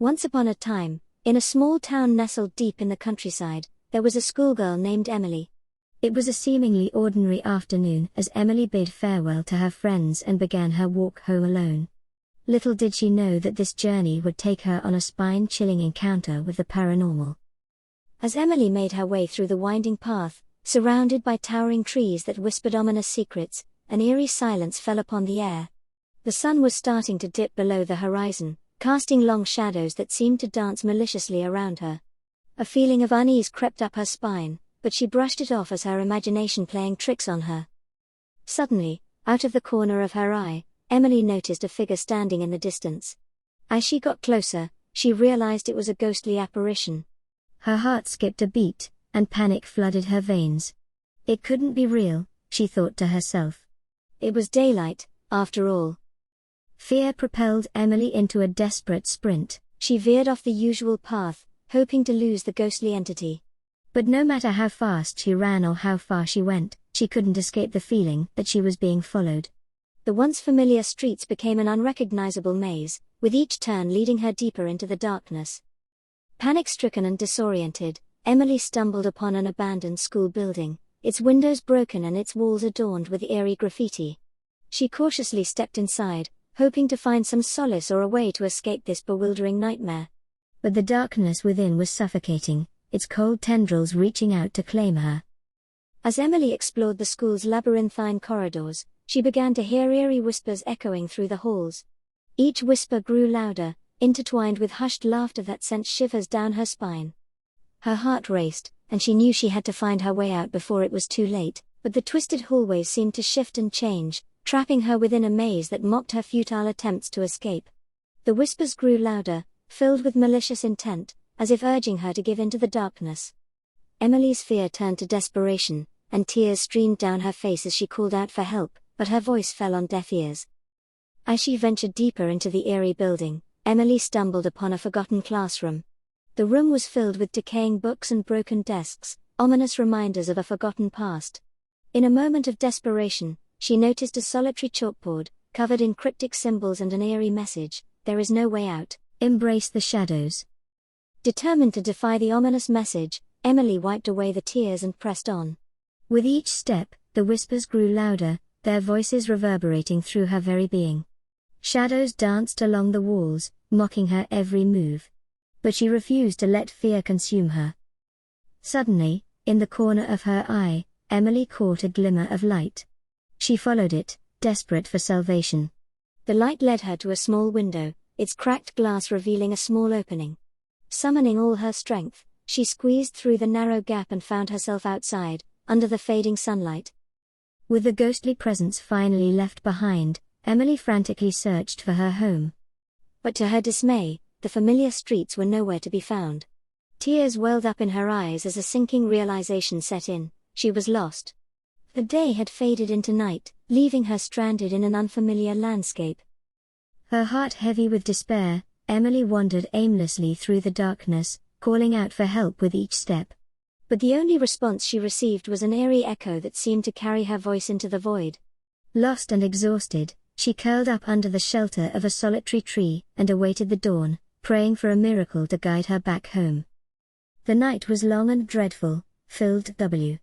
Once upon a time, in a small town nestled deep in the countryside, there was a schoolgirl named Emily. It was a seemingly ordinary afternoon as Emily bade farewell to her friends and began her walk home alone. Little did she know that this journey would take her on a spine-chilling encounter with the paranormal. As Emily made her way through the winding path, surrounded by towering trees that whispered ominous secrets, an eerie silence fell upon the air. The sun was starting to dip below the horizon, casting long shadows that seemed to dance maliciously around her. A feeling of unease crept up her spine, but she brushed it off as her imagination playing tricks on her. Suddenly, out of the corner of her eye, Emily noticed a figure standing in the distance. As she got closer, she realized it was a ghostly apparition. Her heart skipped a beat, and panic flooded her veins. It couldn't be real, she thought to herself. It was daylight, after all. Fear propelled Emily into a desperate sprint. She veered off the usual path, hoping to lose the ghostly entity. But no matter how fast she ran or how far she went, she couldn't escape the feeling that she was being followed. The once familiar streets became an unrecognizable maze, with each turn leading her deeper into the darkness. Panic-stricken and disoriented, Emily stumbled upon an abandoned school building, its windows broken and its walls adorned with eerie graffiti. She cautiously stepped inside, hoping to find some solace or a way to escape this bewildering nightmare. But the darkness within was suffocating, its cold tendrils reaching out to claim her. As Emily explored the school's labyrinthine corridors, she began to hear eerie whispers echoing through the halls. Each whisper grew louder, intertwined with hushed laughter that sent shivers down her spine. Her heart raced, and she knew she had to find her way out before it was too late, but the twisted hallways seemed to shift and change, trapping her within a maze that mocked her futile attempts to escape. The whispers grew louder, filled with malicious intent, as if urging her to give in to the darkness. Emily's fear turned to desperation, and tears streamed down her face as she called out for help, but her voice fell on deaf ears. As she ventured deeper into the eerie building, Emily stumbled upon a forgotten classroom. The room was filled with decaying books and broken desks, ominous reminders of a forgotten past. In a moment of desperation, she noticed a solitary chalkboard, covered in cryptic symbols and an eerie message: "There is no way out, embrace the shadows." Determined to defy the ominous message, Emily wiped away the tears and pressed on. With each step, the whispers grew louder, their voices reverberating through her very being. Shadows danced along the walls, mocking her every move. But she refused to let fear consume her. Suddenly, in the corner of her eye, Emily caught a glimmer of light. She followed it, desperate for salvation. The light led her to a small window, its cracked glass revealing a small opening. Summoning all her strength, she squeezed through the narrow gap and found herself outside, under the fading sunlight. With the ghostly presence finally left behind, Emily frantically searched for her home. But to her dismay, the familiar streets were nowhere to be found. Tears welled up in her eyes as a sinking realization set in: she was lost. The day had faded into night, leaving her stranded in an unfamiliar landscape. Her heart heavy with despair, Emily wandered aimlessly through the darkness, calling out for help with each step. But the only response she received was an eerie echo that seemed to carry her voice into the void. Lost and exhausted, she curled up under the shelter of a solitary tree and awaited the dawn, praying for a miracle to guide her back home. The night was long and dreadful, filled with